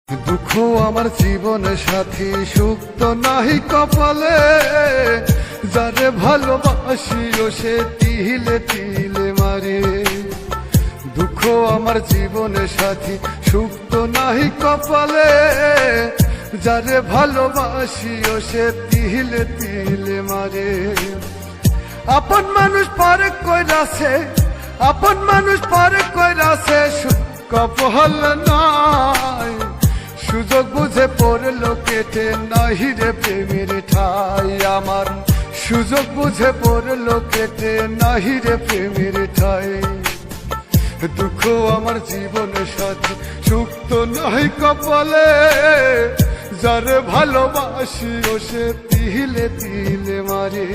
দুঃখ আমার জীবনে সাথী, সুখ তো নাহি কপালে। যারে ভালোবাসিও সে তিলে তিলে মারে। দুঃখ আমার জীবনে সাথী, সুখ তো নাহি কপালে। যারে ভালোবাসিও সে তিলে তিলে মারে। আপন মানুষ পারে কইরাছে, আপন মানুষ পারে কইরাছে, সুখ কপাল নাই। সুযোগ বুঝে পড়লো কেটে নাহি রে প্রেমের ঠাই আমার। সুযোগ বুঝে পড়লো কেটে নাহি রে প্রেমের ঠাই। দুঃখ আমার জীবনে সাথী, সুখ তো নাহি কপালে। যারে ভালোবাসিও সে তিলে তিলে মারে।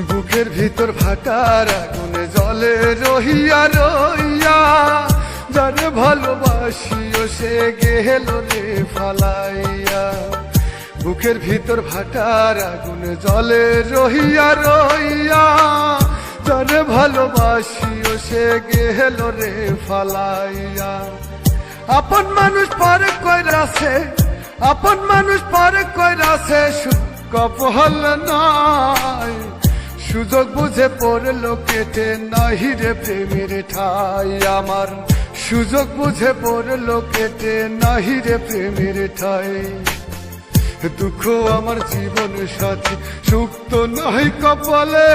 বুকের ভিতর ভাটার আগুনে জলে রহিয়া রইয়া। যারে ভালোবাসিও সে গেল রে ফালাইয়া। বুকের ভিতর ভাটার আগুনে জলে রহিয়া রইয়া। যারে ভালোবাসিও সে গেল রে ফালাইয়া। আপন মানুষ পারে কইরাছে, আপন মানুষ পারে কইরাছে, সুখ কপাল নাই। সুযোগ বুঝে পড়লো কেটে নাহি রে প্রেমের ঠাই আমার। সুযোগ বুঝে পড়লো কেটে নাহি রে প্রেমের ঠাই। দুঃখ আমার জীবন সাথী, সুখ তো নাহি কপালে।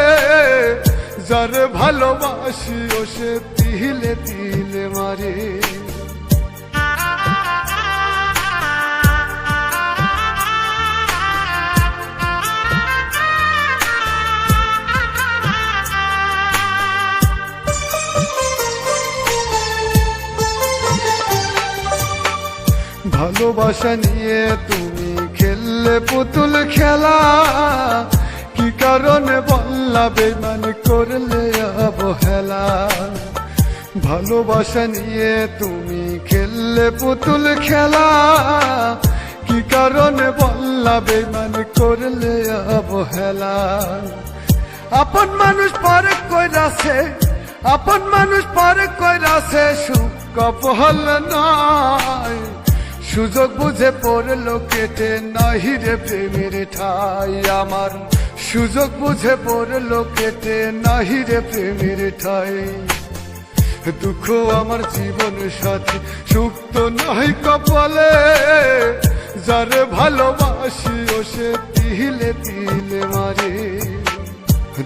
যারে ভালোবাসিও সে তিলে তিলে মারে। ভালোবাসা নিয়ে তুমি খেললে পুতুল খেলা। কি কারণে বললা বেঈমান করলে অবহেলা। ভালোবাসা নিয়ে তুমি খেললে পুতুল খেলা। কি কারণে বললা বেঈমান করলে অবহেলা। আপন মানুষ পারে কইরাছে, আপন মানুষ পারে কইরাছে, সুখ কপাল নাই। সুযোগ বুঝে পড়লো কেটে নাহি রে প্রেমের ঠাই আমার। সুযোগ বুঝে পড়লো কেটে নাহি রে প্রেমের ঠাই। দুঃখ আমার জীবন সাথী, সুখ তো নাহি কপালে। যারে ভালোবাসিও সে তিলে তিলে মারে।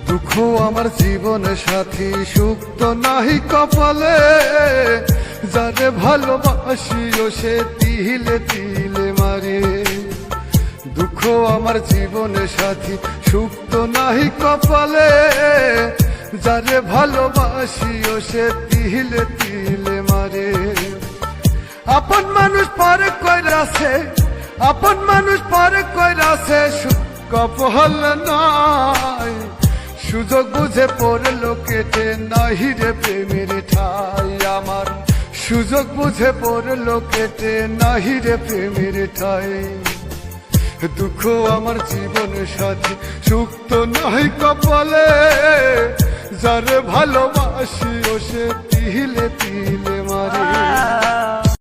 দুঃখ আমার জীবন সাথী, সুখ তো নাহি কপালে। যারে ভালোবাসিও সে তিলে তিলে মারে। দুঃখ আমার জীবনে সাথী, সুখ তো নাহি কপালে। যারে ভালোবাসিও সে তিলে তিলে মারে। আপন মানুষ পারে কইরাছে, আপন মানুষ পারে কইরাছে, সুখ কপাল নাই। সুযোগ বুঝে পড়লো কেটে নাহি রে প্রেমের ঠাই আমার। সুযোগ বুঝে পড়লো কেটে নাহি রে প্রেমের ঠাই। দুঃখ আমার জীবন সাথী, সুখ তো নাহি কপালে। যারে ভালোবাসিও সে তিলে তিলে মারে।